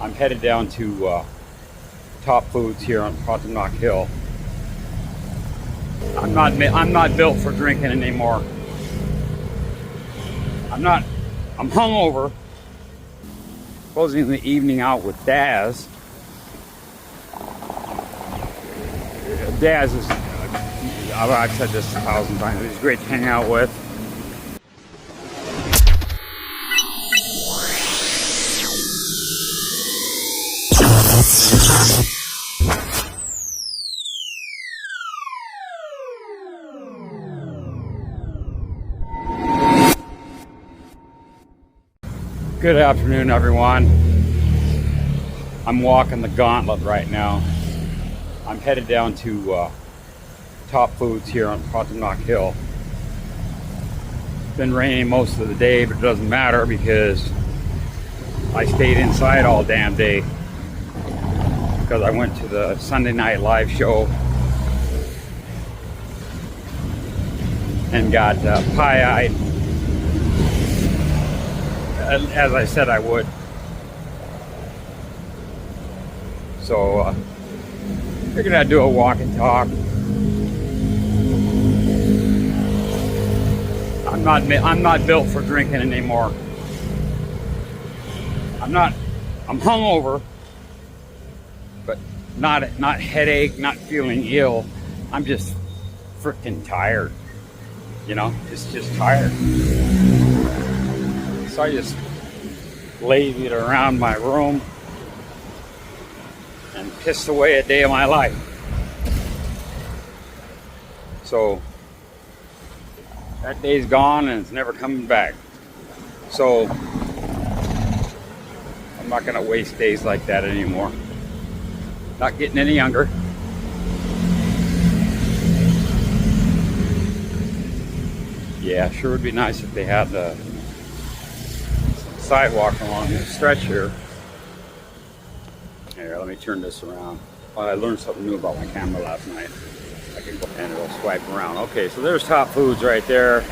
I'm headed down to Top Foods here on Pratamnak Hill. I'm not built for drinking anymore. I'm hungover. Closing the evening out with Daz. Daz is, I've said this 1,000 times, he's great to hang out with. Good afternoon, everyone. I'm walking the gauntlet right now. I'm headed down to Top Foods here on Pratamnak Hill. It's been raining most of the day, but it doesn't matter because I stayed inside all damn day because I went to the Sunday night live show and got pie-eyed, as I said I would. So figured I'd do a walk and talk. I'm not built for drinking anymore. I'm hungover, but not headache, not feeling ill. I'm just freaking tired. You know, just tired. So I just lazied around my room and pissed away a day of my life. So that day's gone and it's never coming back. So I'm not gonna waste days like that anymore. Not getting any younger. Yeah, sure would be nice if they had the sidewalk along the stretch here. Here, let me turn this around. Well, I learned something new about my camera last night. I can go and it'll swipe around. Okay, so there's Top Foods right there.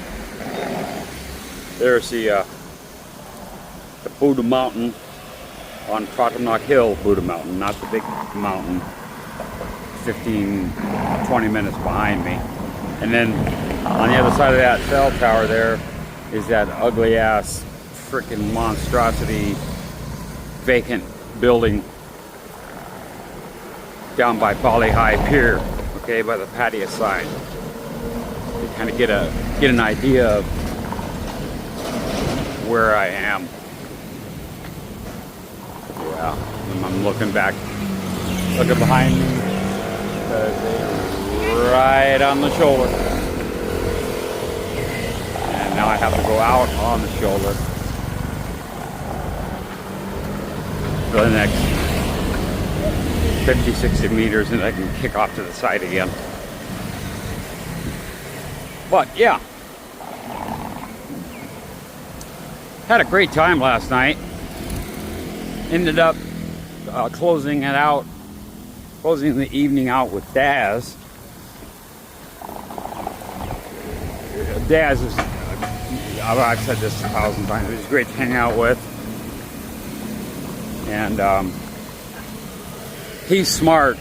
There's the Buddha Mountain on Pratamnak Hill, Buddha Mountain, not the big mountain 15-20 minutes behind me. And then on the other side of that cell tower there is that ugly ass freaking monstrosity vacant building down by Bali High Pier, okay, by the patio side. You kind of get an idea of where I am. Yeah, and I'm looking behind me because they're right on the shoulder. And now I have to go out on the shoulder for the next 50-60 meters and I can kick off to the side again. But yeah, had a great time last night. Ended up closing the evening out with Daz. Daz is, I've said this 1,000 times, he's great to hang out with. And he's smart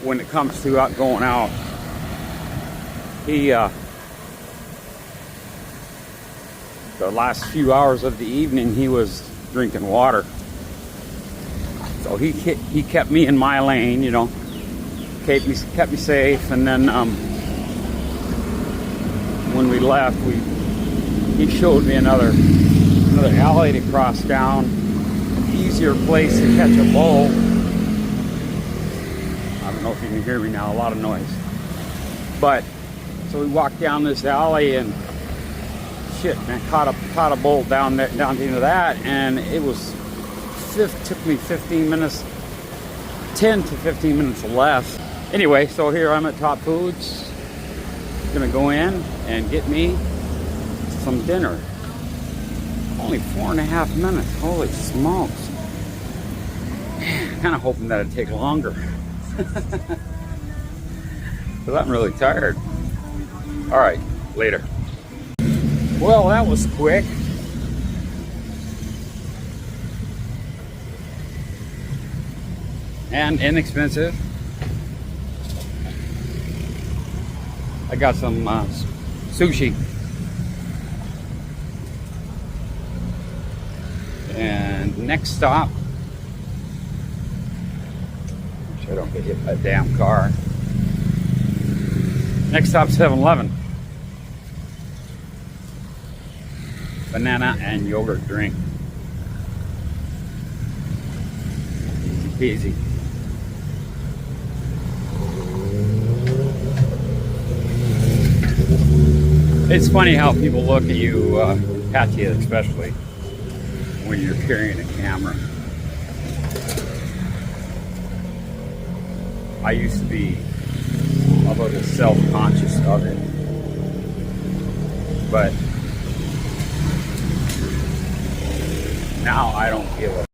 when it comes to going out. He the last few hours of the evening he was drinking water, so he kept me in my lane, you know, kept me safe. And then when we left, he showed me another alley to cross down, an easier place to catch a bull. I don't know if you can hear me now, a lot of noise. But so we walked down this alley and shit, man, caught a bull down there, down into that, and it took me 15 minutes, 10 to 15 minutes less. Anyway, so here I'm at Top Foods. Gonna go in and get me some dinner. Only 4.5 minutes. Holy smokes. Man, kind of hoping that it'd take longer. Because I'm really tired. All right, later. Well, that was quick. and inexpensive. I got some sushi. And next stop, make sure I don't get hit by a damn car. Next stop, 7-Eleven. Banana and yogurt drink. Easy peasy. It's funny how people look at you, at you especially, when you're carrying a camera. I used to be a little self-conscious of it, but now I don't give a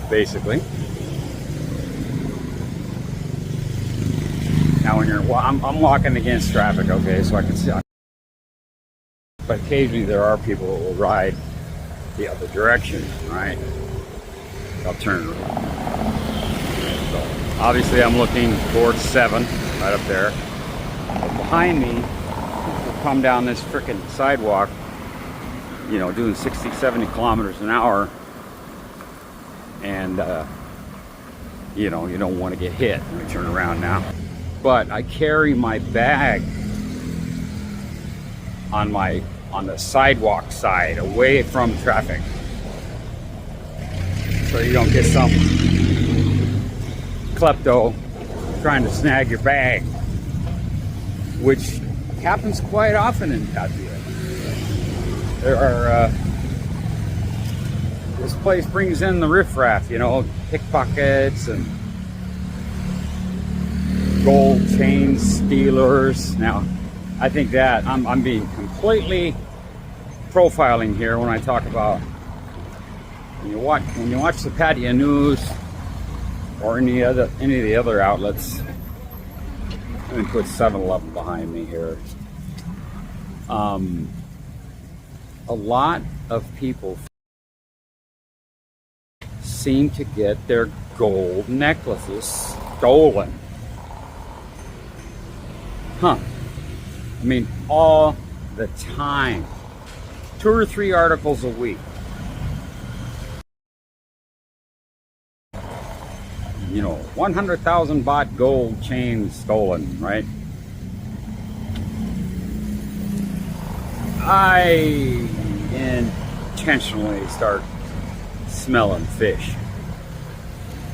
basically. Now when you're, I'm walking against traffic, okay, so I can see. But occasionally there are people that will ride the other direction, right? I'll turn around. So obviously I'm looking towards 7, right up there. But behind me, people come down this frickin' sidewalk, you know, doing 60, 70 kilometers an hour. And, you know, you don't want to get hit. Let me turn around now. But I carry my bag on the sidewalk side, away from traffic, so you don't get some klepto trying to snag your bag, which happens quite often in Pattaya. There are this place brings in the riffraff, you know, pickpockets and gold chain stealers. Now, I think that I'm being completely profiling here when I talk about when you watch the Pattaya news or any of the other outlets. Let me put 7-Eleven behind me here. A lot of people seem to get their gold necklaces stolen. Huh. I mean, all the time. 2 or 3 articles a week. You know, 100,000 baht gold chain stolen, right? I intentionally start smelling fish.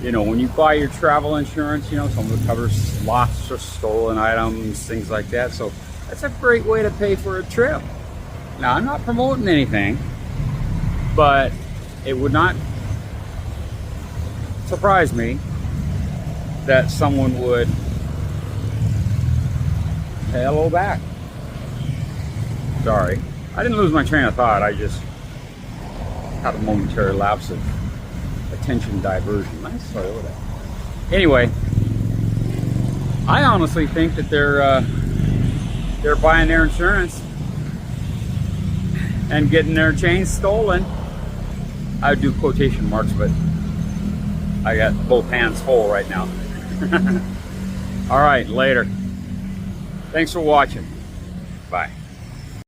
You know, when you buy your travel insurance, you know, some of it covers lost or stolen items, things like that. So that's a great way to pay for a trip. Now, I'm not promoting anything, but it would not surprise me that someone would pay a little back. Sorry. I didn't lose my train of thought. I just had a momentary lapse of attention diversion. Nice Toyota. Anyway, I honestly think that they're buying their insurance and getting their chains stolen. I would do quotation marks, but I got both hands full right now. All right, later. Thanks for watching. Bye.